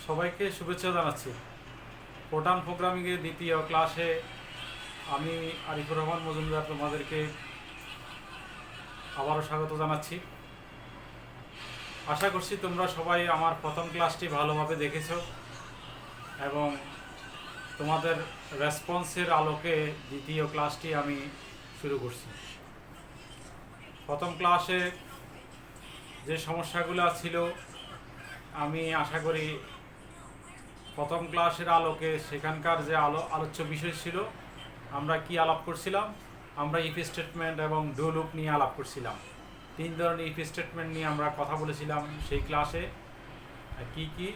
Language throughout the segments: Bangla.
সবাইকে শুভেচ্ছা জানাচ্ছি। প্রোটান প্রোগ্রামিংয়ের দ্বিতীয় ক্লাসে আমি আরিফুর রহমান মজুমদার তোমাদেরকে আবারও স্বাগত জানাচ্ছি। আশা করছি তোমরা সবাই আমার প্রথম ক্লাসটি ভালোভাবে দেখেছো এবং তোমাদের রেসপন্সের আলোকে দ্বিতীয় ক্লাসটি আমি শুরু করছি। প্রথম ক্লাসে যে সমস্যাগুলো ছিল আমি আশা করি প্রথম ক্লাসের আলোকে সেখানকার যে আলোচ্য বিষয় ছিল, আমরা কি আলাপ করছিলাম, আমরা ইফ স্টেটমেন্ট এবং ডু লুপ নিয়ে আলাপ করছিলাম। তিন ধরনের ইফ স্টেটমেন্ট নিয়ে আমরা কথা বলেছিলাম সেই ক্লাসে। কি কি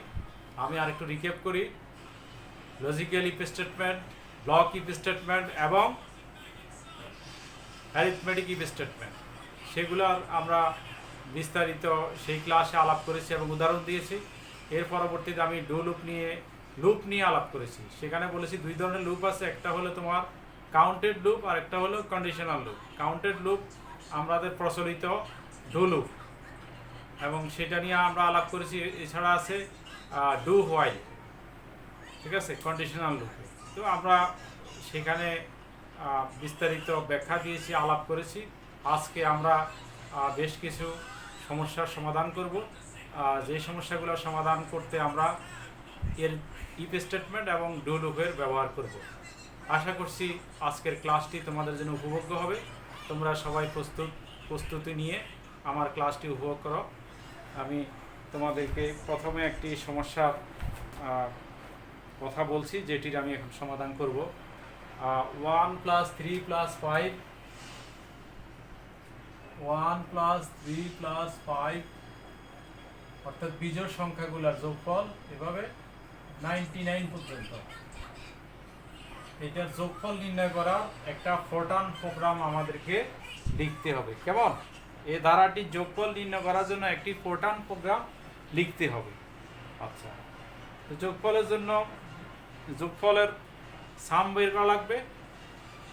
আমি আরেকটু রিক্যাপ করি। Logical if statement, block if statement এবং অ্যারিথমেটিক ইফ স্টেটমেন্ট, সেগুলোর আমরা বিস্তারিত সেই ক্লাসে আলাপ করেছি এবং উদাহরণ দিয়েছি। এর পরবর্তীতে আমি ডু লুপ নিয়ে আলাপ করেছি। সেখানে বলেছি দুই ধরনের লুপ আছে, একটা হলো তোমার কাউন্টেড লুপ আর একটা হলো কন্ডিশনাল লুপ। কাউন্টেড লুপ আমাদের প্রচলিত ডু লুপ এবং সেটা নিয়ে আমরা আলাপ করেছি। এছাড়া আছে ডু হোয়াইল, ঠিক আছে, কন্ডিশনাল লুপে। তো আমরা সেখানে বিস্তারিত ব্যাখ্যা দিয়েছি, আলাপ করেছি। আজকে আমরা বেশ কিছু সমস্যার সমাধান করব। যে সমস্যাগুলো সমাধান করতে আমরা এর ইফ স্টেটমেন্ট এবং ডু লুপের ব্যবহার করব। আশা করছি আজকের ক্লাসটি তোমাদের জন্য উপভোগ্য হবে। তোমরা সবাই প্রস্তুতি নিয়ে আমার ক্লাসটি উপভোগ করো। আমি তোমাদেরকে প্রথমে একটি সমস্যার কথা বলছি, যেটির আমি এখন সমাধান করব। 1 + 3 + 5 1 + 3 + 5 অর্থাৎ বিজোড় সংখ্যাগুলোর যোগফল এভাবে 99 পর্যন্ত। এটার যোগফল নির্ণয় করার একটা ফোরটান প্রোগ্রাম আমাদেরকে লিখতে হবে। কেমন? এই ধারাটির যোগফল নির্ণয় করার জন্য একটি ফোরটান প্রোগ্রাম লিখতে হবে। আচ্ছা, তো যোগফলের জন্য যোগফলের সাম বের করা লাগবে।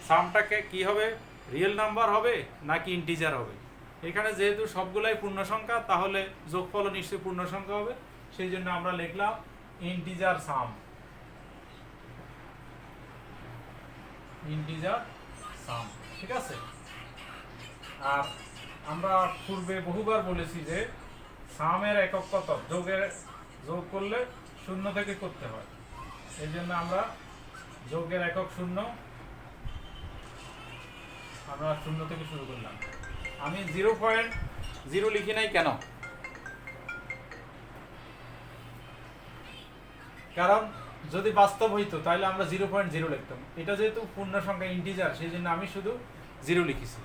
সামটাকে কি হবে, রিয়েল নাম্বার হবে নাকি ইন্টিজার হবে? এখানে যেহেতু সবগুলাই পূর্ণ সংখ্যা, তাহলে যোগফলও নিশ্চয়ই পূর্ণ সংখ্যা হবে। সেই জন্য আমরা লিখলাম ইন্টিজার সাম। ইন্টিজার সাম, ঠিক আছে। আর আমরা পূর্বে বহুবার বলেছি যে সামের একক কত, যোগ করলে শূন্য থেকে করতে হয়। এই জন্য আমরা যোগের একক শূন্য, আমরা শূন্য থেকে শুরু করলাম। আমি 0.0 লিখি নাই কেন? কারণ যদি বাস্তব হইতো তাহলে আমরা 0.0 লিখতাম। এটা যেহেতু পূর্ণ সংখ্যা ইন্টিজার, সেই জন্য আমি শুধু 0 লিখেছি।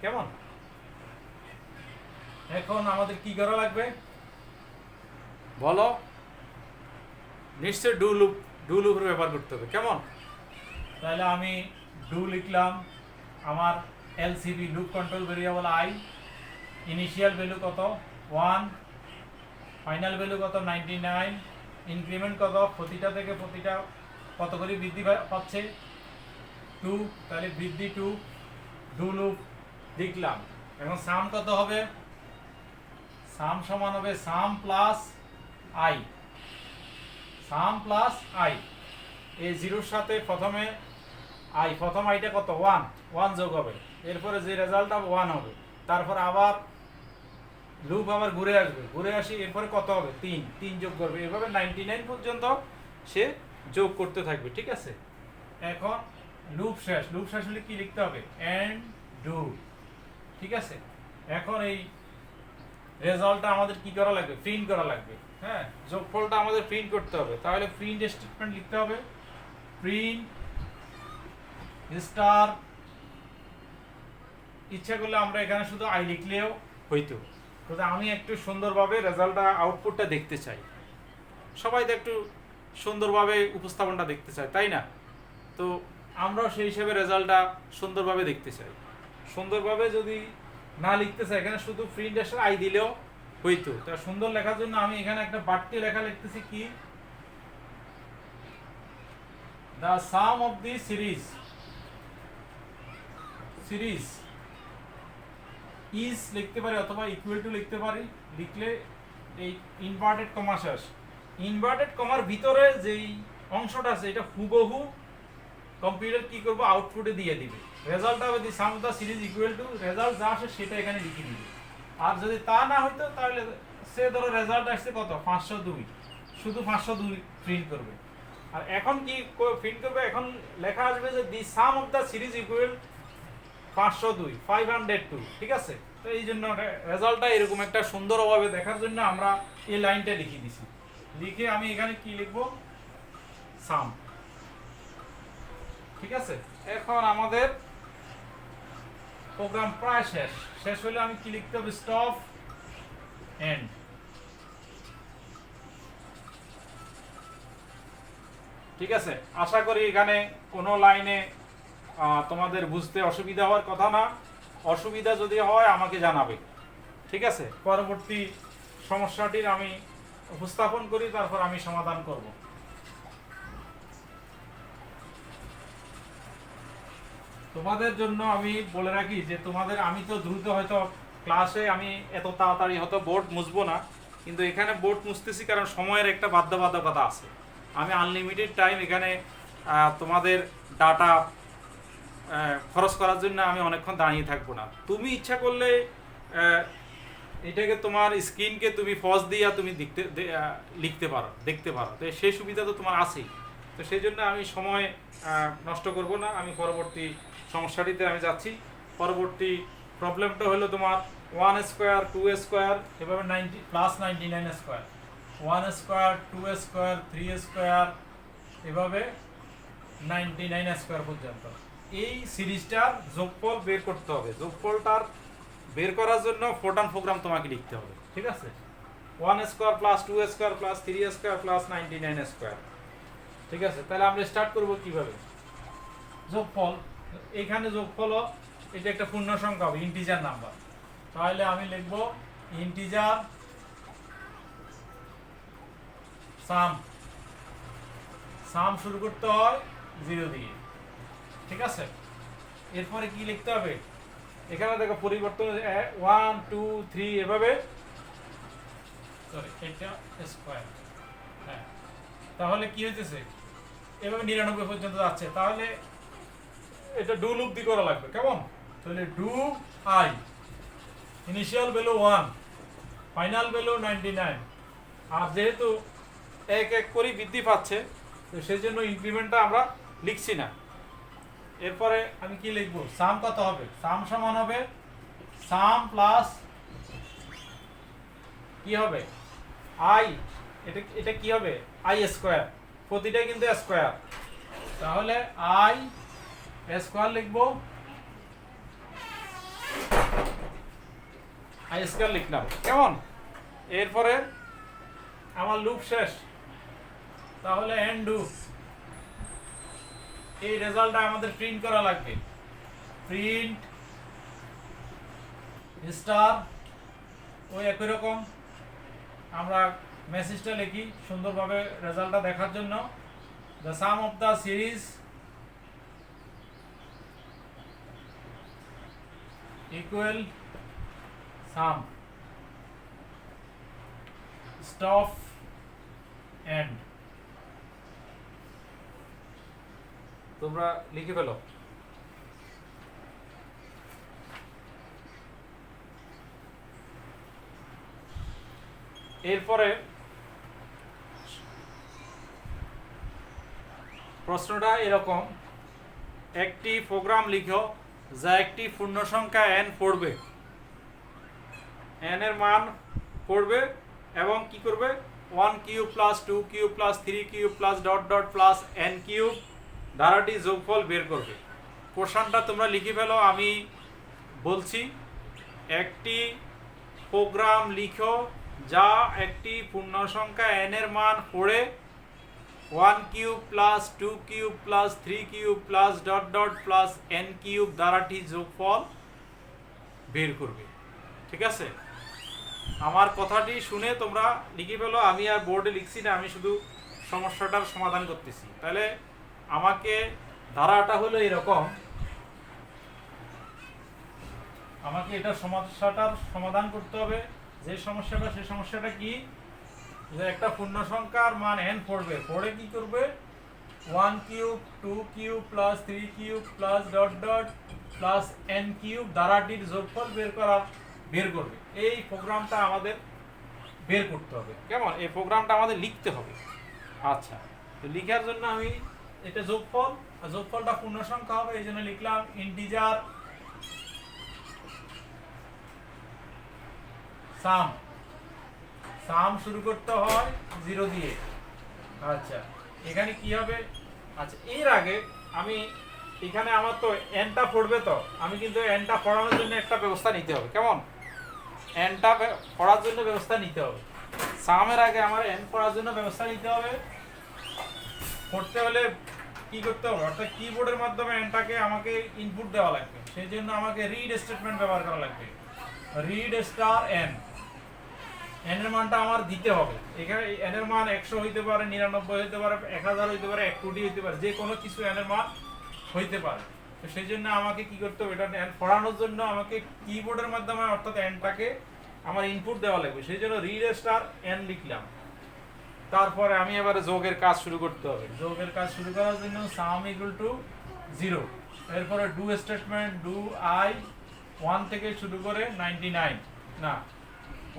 কেমন? এখন আমাদের কি করা লাগবে বলো? নিশ্চয় ডু লুপের ব্যবহার করতে হবে। কেমন? তাহলে আমি ডু লিখলাম। আমার LCB loop control variable I, initial value কত 1, ফাইনাল ভ্যালু কত 99, ইনক্রিমেন্ট কত, প্রতিটা থেকে প্রতিটা কত করে বৃদ্ধি পাচ্ছে 2, তাহলে বৃদ্ধি 2, ডু লুপ লিখলাম। এখন সাম কত হবে? সাম সমান হবে sum plus I. Some plus I, এই জিরোর সাথে প্রথমে আই, প্রথম আইটা কত 1 যোগ হবে, এরপরে যে রেজাল্ট হবে 1 হবে। তারপর আবার লুপ আবার ঘুরে আসবে, ঘুরে আসি, এরপরে কত হবে 3 যোগ করবে। এভাবে 99 পর্যন্ত সে যোগ করতে থাকবে, ঠিক আছে। এখন লুপ শেষ হলে কি লিখতে হবে? এন্ড ডু, ঠিক আছে। এখন এই রেজাল্টটা আমাদের কি করা লাগবে? প্রিন্ট করা লাগবে। হ্যাঁ, যোগফলটা আমাদের প্রিন্ট করতে হবে। তাহলে প্রিন্ট স্টেটমেন্ট লিখতে হবে। প্রিন্ট স্টার, ইচ্ছা করলে আমরা এখানে শুধু আই লিখলেও হইতো, কিন্তু আমি একটু সুন্দরভাবে রেজাল্টটা, আউটপুটটা দেখতে চাই। সবাই তো একটু সুন্দরভাবে উপস্থাপনটা দেখতে চায়, তাই না? তো আমরাও সেই হিসেবে রেজাল্টটা সুন্দরভাবে দেখতে চাই। সুন্দরভাবে যদি না লিখতে চাই, এখানে শুধু প্রিন্ট স্টার আই দিলেও হইতো। তা সুন্দর লেখার জন্য আমি এখানে একটা বাড়তি লেখা লিখতেছি, কি, the sum of the series is লিখতে পারি অথবা ইকুয়াল টু লিখতে পারি। লিখলে এই ইনভার্টেড কমা শেষ, ইনভার্টেড কমার ভিতরে যেই অংশটা আছে এটা হুবহু কম্পিউটার কি করবো আউটপুটে দিয়ে দিবে। রেজাল্ট হবে the sum of the series equal to result যা আসে সেটা এখানে লিখে দিবে। আর যদি তা না হইতো তাহলে সে ধরো রেজাল্ট আসছে কত 502, শুধু 502 প্রিন্ট করবে। আর এখন কি প্রিন্ট করবে, এখন লেখা আসবে যে দি sum of the series equal 502 502, ঠিক আছে। তো এই জন্য রেজাল্টটা এরকম একটা সুন্দরভাবে দেখার জন্য আমরা এই লাইনটা লিখে দিছি। লিখে আমি এখানে কি লিখবো, সাম, ঠিক আছে। এখন আমাদের প্রোগ্রাম প্রায় শেষ হলে আমি কি লিখতে হবে, স্টপ এন্ড। ঠিক আছে, আশা করি এখানে কোনো লাইনে তোমাদের বুঝতে অসুবিধা হওয়ার কথা না। অসুবিধা যদি হয় আমাকে জানাবে, ঠিক আছে। পরবর্তী সমস্যাটির আমি উপস্থাপন করি, তারপর আমি সমাধান করব। তোমাদের জন্য আমি বলে রাখি যে তোমাদের, আমি তো দ্রুত হয়তো ক্লাসে আমি এত তাড়াতাড়ি হয়তো বোর্ড মুছবো না, কিন্তু এখানে বোর্ড মুছতেছি কারণ সময়ের একটা বাধ্যবাধকতা আছে। আমি আনলিমিটেড টাইম এখানে তোমাদের ডাটা খরচ করার জন্য আমি অনেকক্ষণ দাঁড়িয়ে থাকবো না। তুমি ইচ্ছা করলে এটাকে তোমার স্ক্রিনকে তুমি পজ দিয়ে তুমি লিখতে পারো, দেখতে পারো, তো সেই সুবিধা তো তোমার আছেই। তো সেই জন্য আমি সময় নষ্ট করব না, আমি পরবর্তী সমস্যাটিতে আমি যাচ্ছি। পরবর্তী প্রবলেমটা হলো তোমার 1 স্কোয়ার 2 স্কোয়ার এভাবে 90 plus 99 square, 1 square 2 square 3 square এভাবে 99 স্কোয়ার পর্যন্ত এই সিরিজটার যোগফল বের করতে হবে। যোগফলটার বের করার জন্য ফোরটান প্রোগ্রাম তোমাকে লিখতে হবে, ঠিক আছে। 1 square plus 2 square plus 3 square plus 99 square, ঠিক আছে। তাহলে আমরা স্টার্ট করব কিভাবে, যোগফল। এখানে যোগফল এটা একটা পূর্ণ সংখ্যা হবে, ইন্টিজার নাম্বার। তাহলে আমি লিখব ইন্টিজার সাম। সাম শুরু করতে হয় 0 দিয়ে, ঠিক আছে। এরপরে কি লিখতে হবে, এখানে দেখো পরিবর্তন 1 2 3 এভাবে, সরি এটা স্কয়ার, হ্যাঁ। তাহলে কি হইতেছে, এভাবে 99 পর্যন্ত যাচ্ছে। তাহলে এটা ডু লুপ দিয়ে করা লাগবে, কেমন। তাহলে do I, initial value 1, final value 99। আর যেহেতু এক এক করে বৃদ্ধি পাচ্ছে, তো সেই জন্য ইনক্রিমেন্টটা আমরা লিখছি না। এরপরে আমি কি লিখব, সাম কত হবে, সাম সমান হবে সাম প্লাস কি হবে আই, এটা কি হবে আই স্কয়ার, প্রতিটা কিন্তু স্কয়ার। তাহলে আই স্কয়ার লিখব, আই স্কয়ার লিখলাম, কেমন। এরপরে আমার লুপ শেষ, তাহলে এন্ড ডু। এই রেজাল্টটা আমাদের প্রিন্ট করা লাগবে, প্রিন্ট স্টার। ওই একই রকম আমরা মেসেজটা লিখি সুন্দরভাবে রেজাল্টটা দেখার জন্য। The sum of the series equal sum stop end. তোমরা লিখে ফেলো। এরপরে প্রশ্নটা এরকম, একটি প্রোগ্রাম লিখো যা একটি পূর্ণ সংখ্যা n পড়বে, n এর মান পড়বে এবং কি করবে 1 cube plus 2 cube plus 3 cube plus dot dot plus n cube ধারাটি যোগফল বের করবে। কোশ্চেনটা তোমরা লিখে ফেলো, আমি বলছি। একটি প্রোগ্রাম লিখো যা একটি পূর্ণ সংখ্যা n এর মান পড়ে 1 cube plus 2 cube plus 3 cube plus dot dot plus n cube ধারাটি যোগফল বের করবে, ঠিক আছে। আমার কথাটি শুনে তোমরা লিখে ফেলো, আমি আর বোর্ডে লিখছি না, আমি শুধু সমস্যাটার সমাধান করতেছি। তাহলে আমাকে ধারাটা হলো এরকম, আমাকে এটা সমস্যাটার সমাধান করতে হবে। যে সমস্যাটা, সেই সমস্যাটা কি, যে একটা পূর্ণ সংখ্যার মান n পড়বে, পড়ে কি করবে 1 cube 2 cube plus 3 cube plus dot dot plus n cube দ্বারাটির যোগফল বের করবে। এই প্রোগ্রামটা আমাদের বের করতে হবে। কেমন? এই প্রোগ্রামটা আমাদের লিখতে হবে। আচ্ছা, তো লিখার জন্য আমি এটা যোগফলটা পূর্ণ সংখ্যা হবে, এই জন্য লিখলাম ইন্টিজার সাম শুরু করতে হয় 0 দিয়ে। আচ্ছা, এখানে কি হবে? আচ্ছা, এর আগে আমি এখানে আমার তো এনটা পড়বে, তো আমি কিন্তু এনটা পড়ানোর জন্য একটা ব্যবস্থা নিতে হবে। কেমন? এনটা পড়ার জন্য ব্যবস্থা নিতে হবে। সামের আগে আমার এন পড়ার জন্য ব্যবস্থা নিতে হবে। পড়তে হলে কি করতে হবে? অর্থাৎ কিবোর্ডের মাধ্যমে এনটাকে আমাকে ইনপুট দেওয়া লাগবে। সেই জন্য আমাকে রিড স্টেটমেন্ট ব্যবহার করা লাগবে। রিড স্টার এন, এন এর মানটা আমার দিতে হবে। এখানে এন এর মান 100 হইতে পারে, 99 হইতে পারে, 1000 হইতে পারে, 1 কোটি হইতে পারে, যে কোনো কিছু এন এর মান হইতে পারে। তো সেই জন্য আমাকে কি করতে হবে? এটা এন পড়ানোর জন্য আমাকে কিবোর্ডের মাধ্যমে অর্থাৎ এনটাকে আমার ইনপুট দেওয়া লাগবে। সেই জন্য রিড স্টার এন লিখলাম। তারপরে আমি এবারে যোগের কাজ শুরু করতে হবে। যোগের কাজ শুরু করার জন্য সাম ইকুয়াল টু 0, এরপরে ডু স্টেটমেন্ট ডু আই 1 থেকে শুরু করে 99, না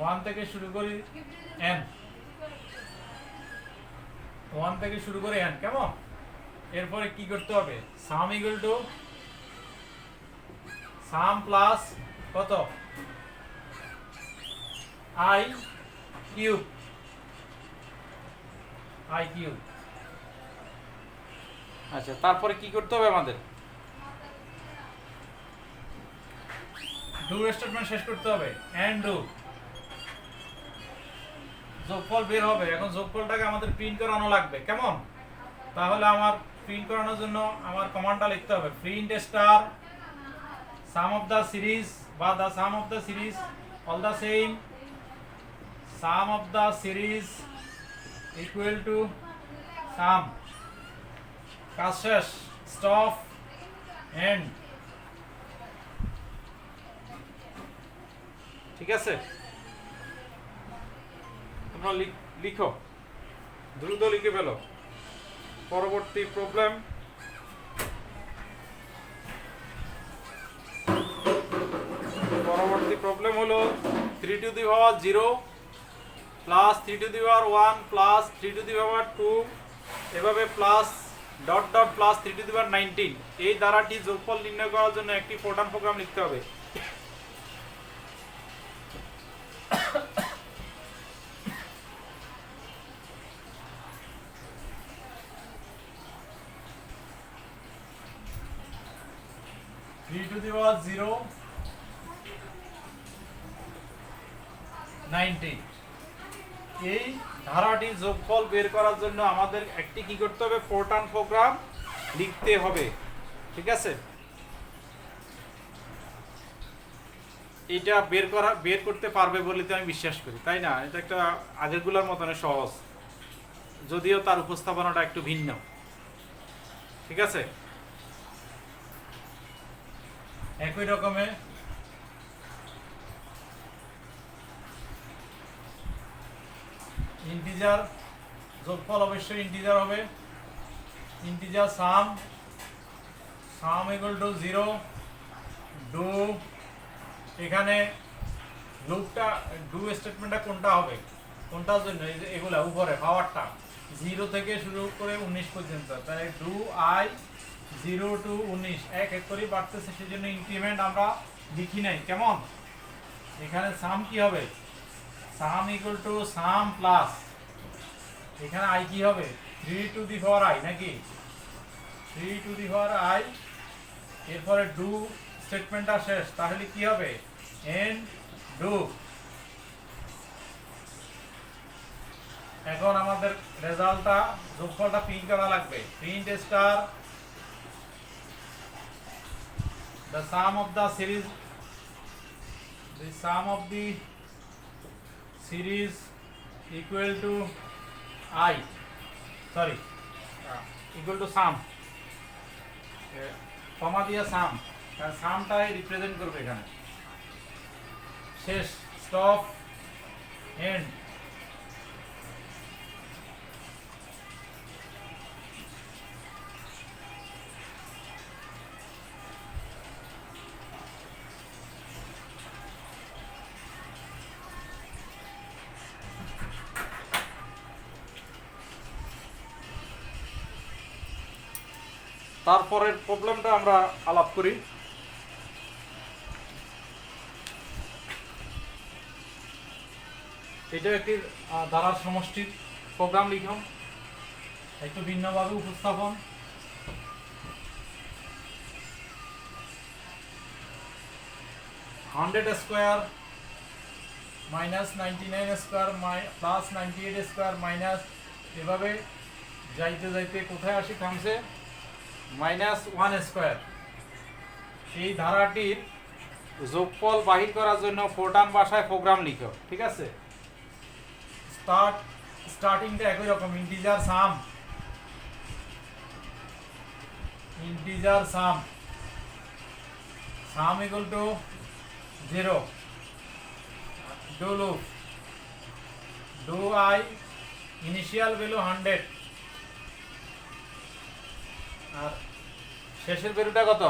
1 থেকে শুরু করি n, 1 থেকে শুরু করে n। কেমন? এরপরে কি করতে হবে? Sum equal to sum plus কত i কিউব, i কিউব। আচ্ছা, তারপরে কি করতে হবে আমাদের? ডু স্টেটমেন্ট শেষ করতে হবে, এন্ড ডু। যোগফল বের হবে। এখন যোগফলটাকে আমাদের প্রিন্ট করানো লাগবে। কেমন? তাহলে আমার প্রিন্ট করানোর জন্য আমার কমান্ডটা লিখতে হবে print star sum of the series বা the sum of the series all the same, sum of the series equal to sum, কাজ শেষ, স্টপ এন্ড। ঠিক আছে? তোমরা লিখো, দ্রুত লিখে ফেলো। পরবর্তী প্রবলেম, হলো 3 to the power 0 plus 3 to the power 1 plus 3 to the power 2, এভাবে plus dot dot plus 3 to the power 19। এই দ্বারাটি যোগফল নির্ণয় করার জন্য একটি প্রোগ্রাম লিখতে হবে। 3 to the power 0 19। এই ধারাটি যোগফল বের করার জন্য আমাদের একটি কি করতে হবে? ফোরটার্ন প্রোগ্রাম লিখতে হবে। ঠিক আছে? এটা বের করতে পারবে বলে তো আমি বিশ্বাস করি, তাই না? এটা একটা আগেরগুলোর মতন সহজ, যদিও তার উপস্থাপনাটা একটু ভিন্ন। ঠিক আছে? একই রকমে ইন্টিজার যোগফল অবশ্যই ইন্টিজার হবে। Integer some equal two 0, do. এখানে লুপটা ডু স্টেটমেন্টটা কোনটা হবে? কোনটার জন্য? এই যে এগুলা উপরে পাওয়ারটা 0 থেকে শুরু করে 19 পর্যন্ত, তাই ডু আই 0 টু 19 এক এক করে বাড়তেছে, সেজন্য ইনক্রিমেন্ট আমরা লিখি নাই। কেমন? এখানে সাম কি হবে? Sum equal to sum plus এখানে আই কি হবে? 3 টু দি পাওয়ার আই, নাকি 3 টু দি পাওয়ার আই। এরপরে ডু স্টেটমেন্টটা শেষ, তাহলে কি হবে? End do. এখন আমাদের রেজাল্টটা যোগফলটা প্রিন্ট করা লাগবে। Print star the sum of the series equal to I, sorry, equal to sum, কমা দিয়ে সাম, কারণ সামটাই রিপ্রেজেন্ট করবে এখানে। শেষ, স্টপ এন্ড। তারপরের প্রবলেমটা আমরা আলাপ করি। এটা একটি ধারার সমষ্টির প্রোগ্রাম লিখুন, একটু ভিন্নভাবে উপস্থাপন। Hundred square minus 99 square plus 98 square minus, এভাবে যাইতে যাইতে কোথায় আসি থামছে -1 স্কোয়ার। সেই ধারাটির যোগফল বাহির করার জন্য ফোরটান ভাষায় প্রোগ্রাম লিখো, ঠিক আছে। স্টার্টিংটা একই রকম, integer some equal two 0, do I initial value 100 আর শেষের ভ্যালুটা কত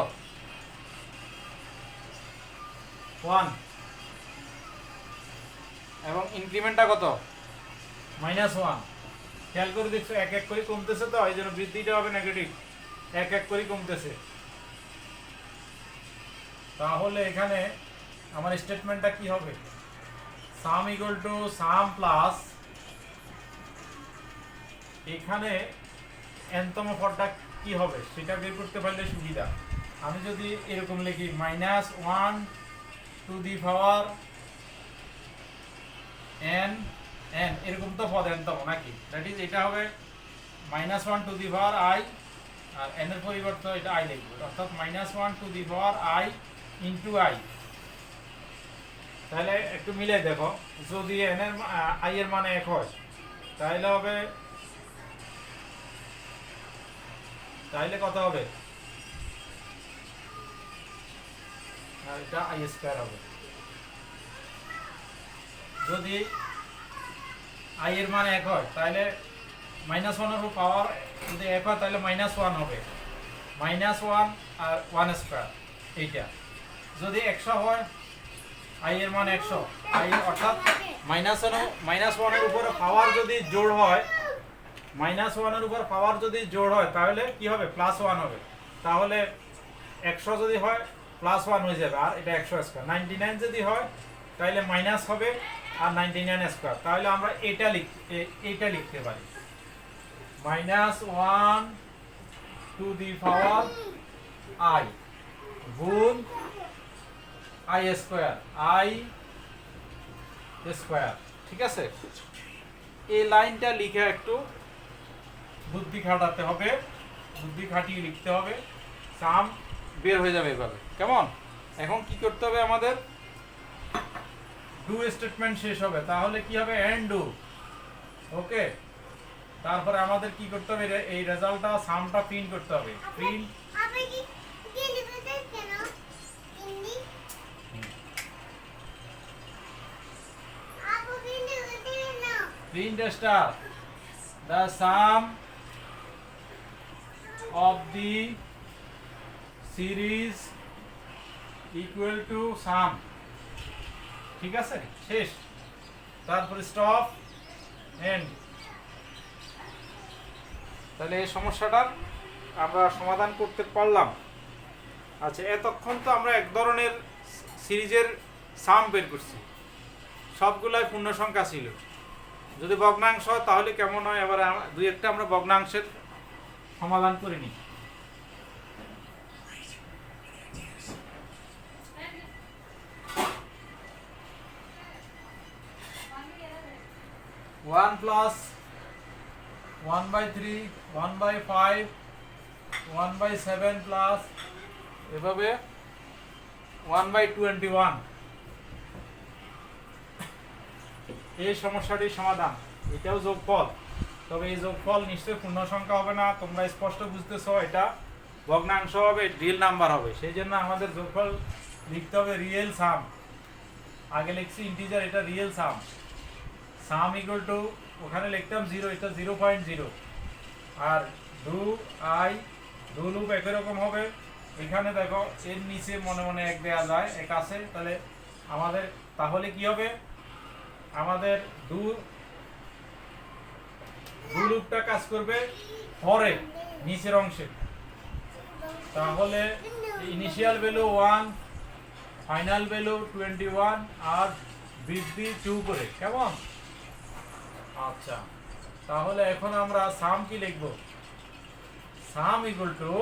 1 এবং ইনক্রিমেন্টটা কত -1। খেয়াল করে দেখছো এক এক করে কমতেছে, তো এই জন্য বৃদ্ধিটা হবে নেগেটিভ, এক এক করে কমতেছে। তাহলে এখানে আমার স্টেটমেন্টটা কি হবে, sum equal to sum plus, এখানে nতম পদটা কি হবে সেটা বের করতে পারলে সুবিধা। আমি যদি এরকম লিখি -1 টু দি পাওয়ার n, এরকম তো পদ nতম নাকি, দ্যাট ইজ এটা হবে -1 টু দি পাওয়ার i, আর n এর পরিবর্তে এটা i লিখব, অর্থাৎ -1 to the power i into i। তাহলে একটু মিলে দেখো, যদি n এর i এর মান 1 হয় তাহলে হবে, তাহলে কত হবে, আর এটা i স্কয়ার হবে। যদি i এর মান 1 হয় তাহলে -1 এর পাওয়ার যদি 1 হয় তাহলে -1 হবে, -1 আর 1 স্কয়ার এইটা। যদি 100 হয়, i এর মান 100, i অর্থাৎ -1 এর উপরে পাওয়ার যদি জোড় হয়, -1 এর উপর পাওয়ার যদি জোড় হয় তাহলে কি হবে +1 হবে। তাহলে 100 যদি হয় +1 হয়ে যাবে, আর এটা 100 স্কয়ার। 99 যদি হয় তাহলে মাইনাস হবে আর 99 স্কয়ার। তাহলে আমরা এটা লিখতে পারি -1 টু দি পাওয়ার i গুণ i স্কয়ার, ঠিক আছে। এই লাইনটা লিখে একটু বুদ্ধি খাটাতে হবে, বুদ্ধি খাটিয়ে লিখতে হবে, সাম বের হয়ে যাবে এভাবে, কেমন। এখন কি করতে হবে আমাদের, ডু স্টেটমেন্ট শেষ হবে, তাহলে কি হবে এন্ড ডু, ওকে। তারপরে আমাদের কি করতে হবে, এই রেজাল্টটা সামটা প্রিন্ট করতে হবে, print star the sum of the series equal to sum, ঠিক আছে, শেষ। তারপরে স্টপ এন্ড। তাহলে এই সমস্যাটার আমরা সমাধান করতে পারলাম। আচ্ছা, এতক্ষণ তো আমরা এক ধরনের সিরিজের সাম বের করছি, সবগুলাই পূর্ণ সংখ্যা ছিল। যদি ভগ্নাংশ হয় তাহলে কেমন হয়, এবার দুই একটা আমরা ভগ্নাংশের সমাধান করে নিই। ওয়ান প্লাস 1/3, 1/5, 1/7 প্লাস এভাবে 1/21, এই সমস্যাটির সমাধান। এটাও যোগফল, তবে এই যোগফল নিশ্চয়ই পূর্ণ সংখ্যা হবে না, তোমরা স্পষ্ট বুঝতেছো, এটা ভগ্নাংশ হবে, রিয়েল নাম্বার হবে। সেই জন্য আমাদের যোগফল লিখতে হবে রিয়েল সাম। আগে লিখছি ইন্টিজার, এটা রিয়েল সাম। সাম ইকুয়াল টু, ওখানে লিখতাম 0, এটা 0.0, আর ডু লুপ একই রকম হবে। এখানে দেখো এর নিচে মনে মনে 1 দেওয়া যায়, 1 আছে, তাহলে আমাদের তাহলে কি হবে, আমাদের ডু লুপটা কাজ করবে পরে নিচের অংশে, তাহলে ইনিশিয়াল ভ্যালু 1, ফাইনাল ভ্যালু 21 আর বৃদ্ধি 2 করে, কেমন? আচ্ছা, তাহলে এখন আমরা সাম কি লিখব? সাম ইকুয়াল টু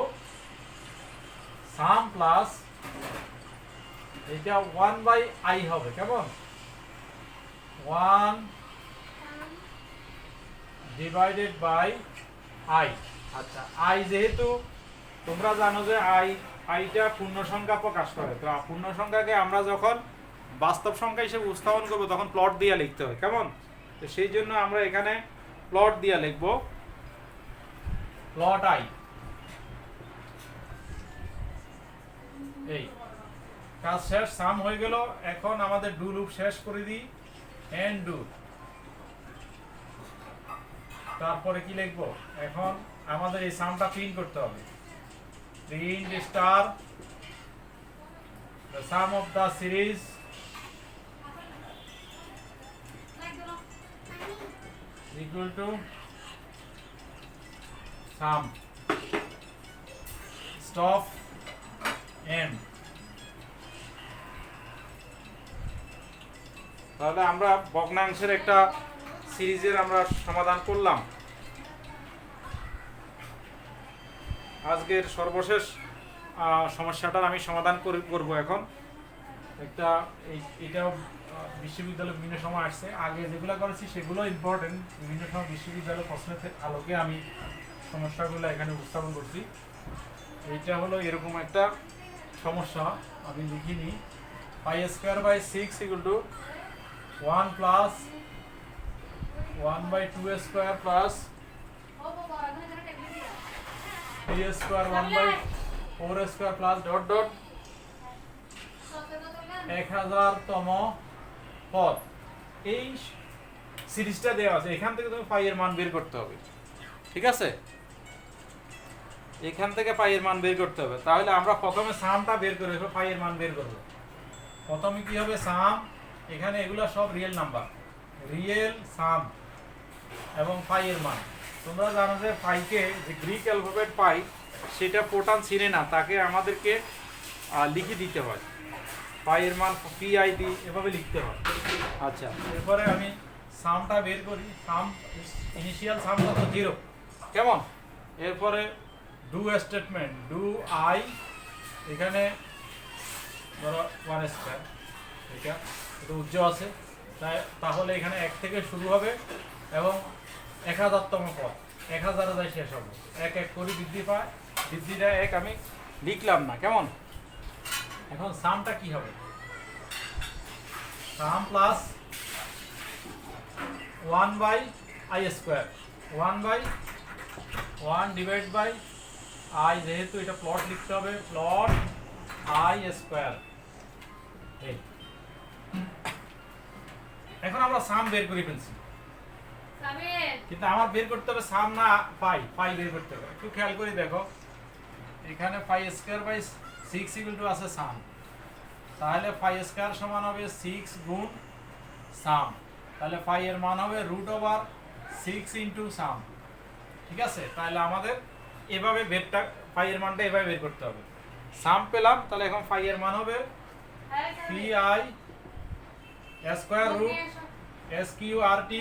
সাম প্লাস এটা 1/i হবে, কেমন? 1 ডিভাইডেড বাই i। আচ্ছা, i যেহেতু তোমরা জানো যে আইটা পূর্ণ সংখ্যা প্রকাশ করে, তো পূর্ণ সংখ্যাকে আমরা যখন বাস্তব সংখ্যা হিসেবে উপস্থাপন করব তখন প্লট দিয়ে লিখতে হয়, কেমন? তো সেই জন্য আমরা এখানে প্লট দিয়ে লিখব, প্লট আই। এই কাজ শেষ, সাম হয়ে গেল। এখন আমাদের ডু লুপ শেষ করে দিই, এন্ড ডু। তারপরে কি লিখবো? এখন আমাদের এই সামটা প্রিন্ট করতে হবে। Print star the sum of the series equal to sum stop end। তাহলে আমরা ভগ্নাংশের একটা সিরিজের আমরা সমাধান করলাম। আজকের সর্বশেষ সমস্যাটার আমি সমাধান করব এখন। একটা এটাও বিশ্ববিদ্যালয় বিভিন্ন সময় আসছে, আগে যেগুলো করেছি সেগুলো ইম্পর্টেন্ট, বিভিন্ন সময় বিশ্ববিদ্যালয় প্রশ্নের আলোকে আমি সমস্যাগুলো এখানে উপস্থাপন করছি। এইটা হলো এরকম একটা সমস্যা, আমি লিখিনি। π²/6 = 1 plus 1/2² plus 3² 1/4² plus dot dot 1000তম পদ। এই সিরিজটা দেওয়া আছে, এখান থেকে তুমি পাই এর মান বের করতে হবে, ঠিক আছে? এখান থেকে পাই এর মান বের করতে হবে। তাহলে আমরা প্রথমে সামটা বের করে দেবো, পাই এর মান বের করব। প্রথমে কি হবে? সাম, এখানে এগুলো সব রিয়েল নাম্বার, রিয়েল সাম এবং পাই এর মান। তোমরা জানো যে পাইকে, যে গ্রিক অ্যালফাবেট পাই, সেটা পোটান চিনে না, তাকে আমাদেরকে লিখে দিতে হয়। পাই এর মান PID এভাবে লিখতে হয়। আচ্ছা, এরপরে আমি সামটা বের করি। সাম ইনিশিয়াল সাম কত? 0, কেমন? এরপরে ডু স্টেটমেন্ট, ডু আই, এখানে ধরো 1², এটা উজ্জ্বল আছে, তাহলে এখানে 1 থেকে শুরু হবে এবং 1000তম পদ, 1000-এ যায় শেষ হবে। 1 1 করে বৃদ্ধি পায়, বৃদ্ধিটা 1 আমি লিখলাম না, কেমন? এখন সামটা কি হবে? Sum plus 1/i², 1/1 divide by i, যেহেতু এটা প্লট লিখতে হবে, প্লট i²। এখন আমরা সাম বের করে ফেলছি, কিন্তু আমার বের করতে হবে সাম না পাই, পাই বের করতে হবে। একটু খেয়াল করে দেখো, এখানে π²/6 = আছে সাম, তাহলে π² সমান হবে 6 গুণ সাম, তাহলে পাই এর মান হবে √6 * সাম, ঠিক আছে? তাহলে আমাদের এভাবে বেরটা, পাই এর মানটা এভাবে বের করতে হবে। সাম পেলাম, তাহলে এখন পাই এর মান হবে PI² √SQRT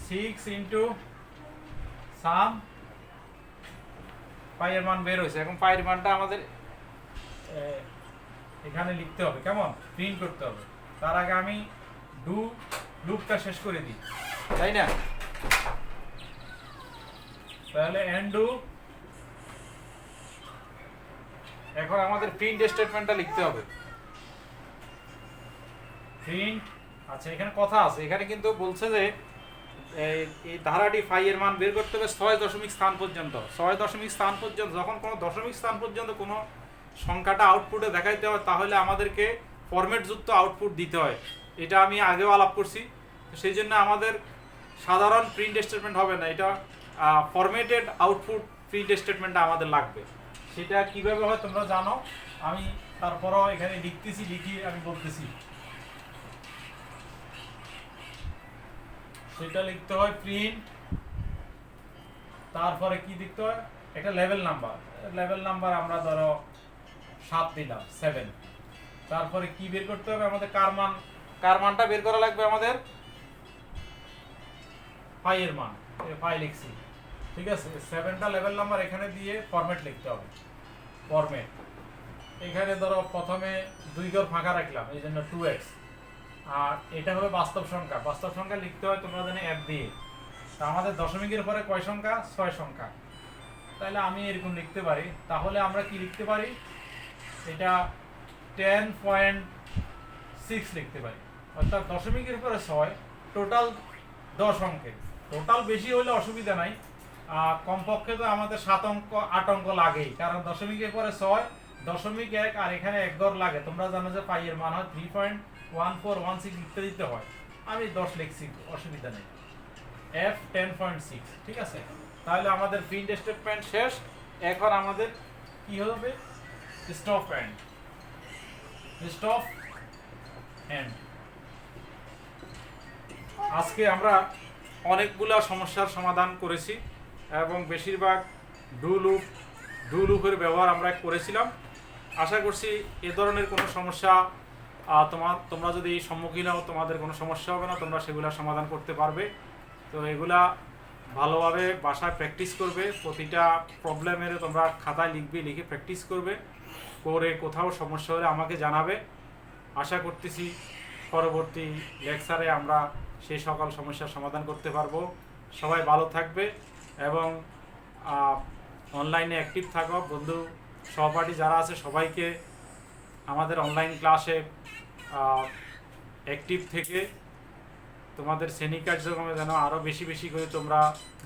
6 * সাম। পাই এর মান বের হয়েছে। এখন পাই এর মানটা আমাদের এখানে লিখতে হবে, কেমন? প্রিন্ট করতে হবে। তার আগে আমি ডু লুপটা শেষ করে দিই, তাই না? তাহলে এন্ড ডু। এখন আমাদের প্রিন্ট স্টেটমেন্টটা লিখতে হবে। প্রিন্ট, আচ্ছা এখানে কথা আছে, এখানে কিন্তু বলছে যে এই ধারাটি ফাই এর মান বের করতে হবে 6 দশমিক স্থান পর্যন্ত। 6 দশমিক স্থান পর্যন্ত, যখন কোনো দশমিক স্থান পর্যন্ত কোনো সংখ্যাটা আউটপুটে দেখাইতে হয়, তাহলে আমাদেরকে ফরম্যাটযুক্ত আউটপুট দিতে হয়। এটা আমি আগেও আলাপ করছি। সেই জন্য আমাদের সাধারণ প্রিন্ট স্টেটমেন্ট হবে না, এটা ফরম্যাটেড আউটপুট প্রিন্ট স্টেটমেন্টটা আমাদের লাগবে। সেটা কিভাবে হয় তোমরা জানো, আমি তারপরও এখানে লিখি আমি বলতেছি। সেটা লিখতে হয় প্রিন্ট, তারপরে কি লিখতে হয়? একটা লেভেল নাম্বার আমরা ধরো 7 দিলাম, 7। তারপরে কি বের করতে হবে আমাদের? কার মানটা বের করা লাগবে আমাদের, পাই এর মান, পাই লিখছি, ঠিক আছে। 7টা লেভেল নাম্বার এখানে দিয়ে ফরম্যাট লিখতে হবে। ফরম্যাট এখানে ধরো প্রথমে 2 ঘর ফাঁকা রাখলাম, এই জন্য 2x। আর এটা হবে বাস্তব সংখ্যা লিখতে হয় তোমরা জানো অ্যাপ দিয়ে। তা আমাদের দশমিকের পরে কয় সংখ্যা? 6 সংখ্যা। তাহলে আমি এরকম লিখতে পারি। তাহলে আমরা কি লিখতে পারি? এটা 10.6 লিখতে পারি, অর্থাৎ দশমিকের পরে 6, টোটাল 10 অঙ্কের। টোটাল বেশি হলে অসুবিধা নাই, কমপক্ষে তো আমাদের 7 অঙ্ক 8 অঙ্ক লাগেই, কারণ দশমিকের পরে 6, দশমিক 1 আর এখানে 1 ঘর লাগে। তোমরা জানো যে পাই এর মান হয় 3.1416 লিখতে দিতে হয়। আমি 10 লিখছি, অসুবিধা নেই। f 10.6, ঠিক আছে। তাহলে আমাদের প্রিন্ট স্টেটমেন্ট শেষ। এখন আমাদের কি হবে? Stop end. আজকে আমরা অনেকগুলা সমস্যার সমাধান করেছি এবং বেশিরভাগ ডু লুপের ব্যবহার আমরা করেছিলাম। আশা করছি এ ধরনের কোনো সমস্যা তোমরা যদি সম্মুখীন হও, তোমাদের কোনো সমস্যা হবে না, তোমরা সেগুলা সমাধান করতে পারবে। তো এগুলা ভালোভাবে বাসায় প্র্যাকটিস করবে। প্রতিটা প্রবলেমের তোমরা খাতায় লিখে প্র্যাকটিস করবে, করে কোথাও সমস্যা হলে আমাকে জানাবে। আশা করতেছি পরবর্তী লেকচারে আমরা সেই সকল সমস্যার সমাধান করতে পারবো। সবাই ভালো থাকবে এবং অনলাইনে অ্যাক্টিভ থাকো। বন্ধু সহপাঠী যারা আছে সবাইকে আমাদের অনলাইন ক্লাসে অ্যাক্টিভ থেকে তোমাদের শ্রেণী কার্যক্রমে যেন আরও বেশি করে তোমরা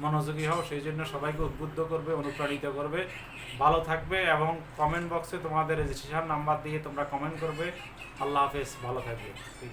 মনোযোগী হও, সেই জন্য সবাইকে উদ্বুদ্ধ করবে, অনুপ্রাণিত করবে। ভালো থাকবে এবং কমেন্ট বক্সে তোমাদের রেজিস্ট্রেশন নাম্বার দিয়ে তোমরা কমেন্ট করবে। আল্লাহ হাফেজ, ভালো থাকবে। ঠিক আছে।